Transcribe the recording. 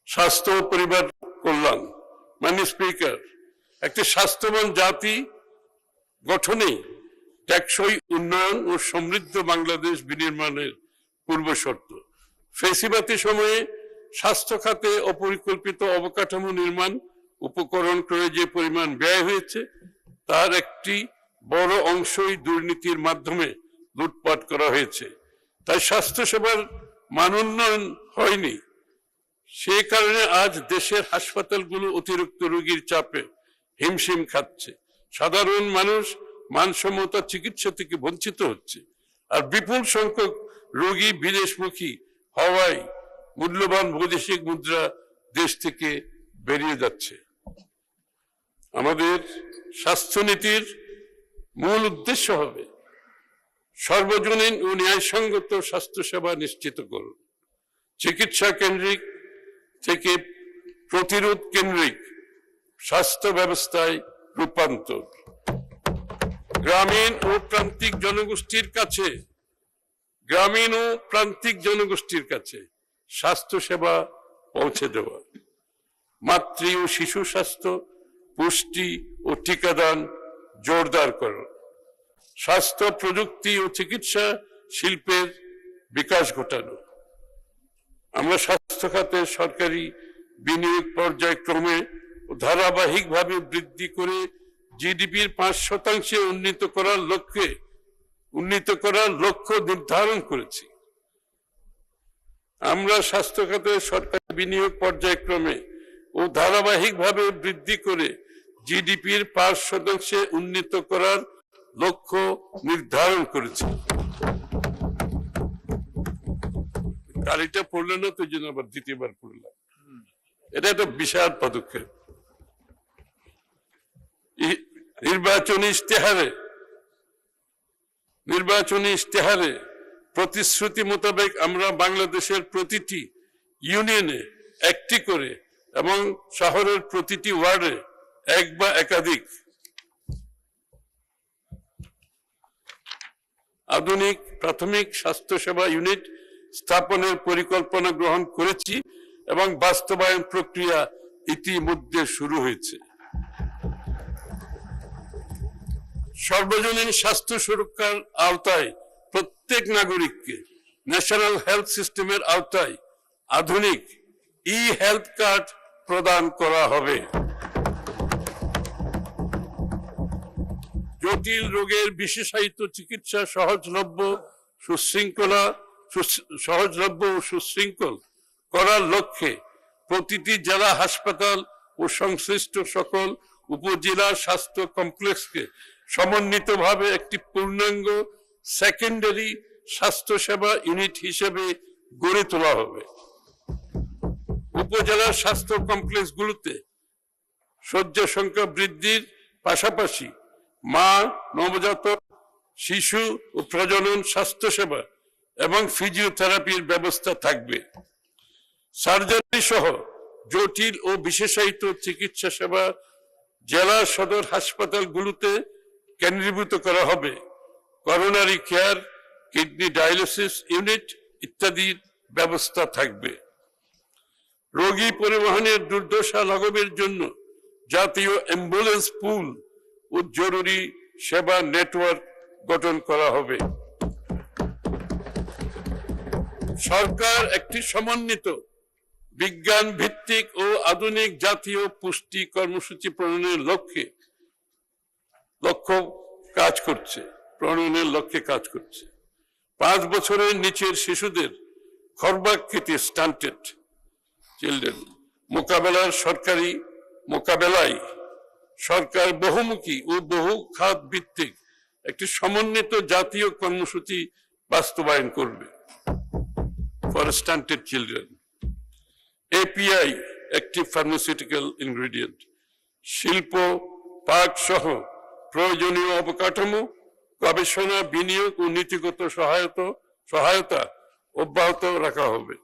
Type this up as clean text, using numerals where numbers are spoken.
স্বাস্থ্য ও পরিবার কল্যাণ। মাননীয় স্পিকার, একটি স্বাস্থ্যবান জাতি গঠনে টেকসই উন্নয়ন ও সমৃদ্ধ বাংলাদেশ বিনির্মাণের পূর্ব শর্ত। ফেসিবাদী সময়ে স্বাস্থ্য খাতে অপরিকল্পিত অবকাঠামো নির্মাণ উপকরণ ক্রয়ে যে পরিমাণ ব্যয় হয়েছে তার একটি বড় অংশই দুর্নীতির মাধ্যমে লুটপাট করা হয়েছে। তাই স্বাস্থ্যসেবার মান উন্নয়ন হয়নি। সে কারণে আজ দেশের হাসপাতালগুলো অতিরিক্ত রোগীর চাপে হিমশিম খাচ্ছে। সাধারণ মানুষ মানসম্মত চিকিৎসা থেকে বঞ্চিত হচ্ছে, আর বিপুল সংখ্যক রোগী বিদেশমুখী হওয়ায় মূল্যবান বৈদেশিক মুদ্রা দেশ থেকে বেরিয়ে যাচ্ছে। আমাদের স্বাস্থ্যনীতির মূল উদ্দেশ্য হবে সর্বজনীন ও ন্যায়সঙ্গত স্বাস্থ্যসেবা নিশ্চিত করুন, চিকিৎসা কেন্দ্রিক থেকে প্রতিরোধ কেন্দ্রিক স্বাস্থ্য ব্যবস্থায় রূপান্তর, গ্রামীণ ও প্রান্তিক জনগোষ্ঠীর কাছে স্বাস্থ্যসেবা পৌঁছে দেওয়া, মাতৃ ও শিশু স্বাস্থ্য, পুষ্টি ও টিকাদান জোরদার করা, স্বাস্থ্য প্রযুক্তি ও চিকিৎসা শিল্পের বিকাশ ঘটানো। আমরা স্বাস্থ্য খাতে সরকারি বিনিয়োগ পর্যায়ক্রমে ও ধারাবাহিকভাবে বৃদ্ধি করে জিডিপির 5% উন্নীত করার লক্ষ্য নির্ধারণ করেছি। আমরা স্বাস্থ্য খাতে সরকারি বিনিয়োগ পর্যায়ক্রমে ও ধারাবাহিকভাবে বৃদ্ধি করে জিডিপির 5% উন্নীত করার লক্ষ্য নির্ধারণ করেছি। গাড়িটা পড়লো না তো, জন্য আবার দ্বিতীয়বার পড়লাম। এটা একটা বিশাল পদক্ষেপ। নির্বাচনী ইশতেহারে প্রতিশ্রুতি মোতাবেক আমরা বাংলাদেশের প্রতিটি ইউনিয়নে একটি করে এবং শহরের প্রতিটি ওয়ার্ডে এক বা একাধিক আধুনিক প্রাথমিক স্বাস্থ্যসেবা ইউনিট স্থাপনের পরিকল্পনা গ্রহণ করেছি এবং বাস্তবায়ন প্রক্রিয়া ইতিমধ্যে শুরু হয়েছে। সর্বজনীন স্বাস্থ্য সুরক্ষার আওতায় প্রত্যেক নাগরিককে ন্যাশনাল হেলথ সিস্টেমের আওতায় আধুনিক হেলথ কার্ড প্রদান করা হবে। জটিল রোগের বিশেষায়িত চিকিৎসা সহজলভ্য ও সুশৃঙ্খল করার লক্ষ্যে প্রতিটি জেলা হাসপাতাল ও সংশ্লিষ্ট সকল উপজেলা স্বাস্থ্য কমপ্লেক্সকে সমন্বিতভাবে একটি পূর্ণাঙ্গ সেকেন্ডারি স্বাস্থ্যসেবা ইউনিট হিসেবে গড়ে তোলা হবে। উপজেলার স্বাস্থ্য কমপ্লেক্সগুলোতে শয্যা সংখ্যা বৃদ্ধির পাশাপাশি মা, নবজাতক, শিশু ও প্রজনন স্বাস্থ্যসেবা এবং ফিজিওথেরাপির ব্যবস্থা থাকবে। সার্জারি সহ জটিল ও বিশেষায়িত চিকিৎসা সেবা জেলা সদর হাসপাতালগুলোতে কেন্দ্রীভূত করা হবে। Coronary care, kidney dialysis unit ইত্যাদির ব্যবস্থা থাকবে। রোগী পরিবহনের দুর্দশা লাঘবের জন্য জাতীয় অ্যাম্বুলেন্স পুল ও জরুরি সেবা নেটওয়ার্ক গঠন করা হবে। সরকার একটি সমন্বিত বিজ্ঞান ভিত্তিক ও আধুনিক জাতীয় পুষ্টি কর্মসূচি প্রণয়নের লক্ষ্যে কাজ করছে। 5 বছরের নিচের শিশুদের খর্বাকৃতি স্টান্টেড চিলড্রেন মোকাবেলায় সরকার বহুমুখী ও বহু খাত ভিত্তিক একটি সমন্বিত জাতীয় কর্মসূচি বাস্তবায়ন করবে। For stunted children API active pharmaceutical ingredient, শিল্প পার্ক সহ প্রয়োজনীয় অবকাঠামো, গবেষণা, বিনিয়োগ ও নীতিগত সহায়তা অব্যাহত রাখা হবে।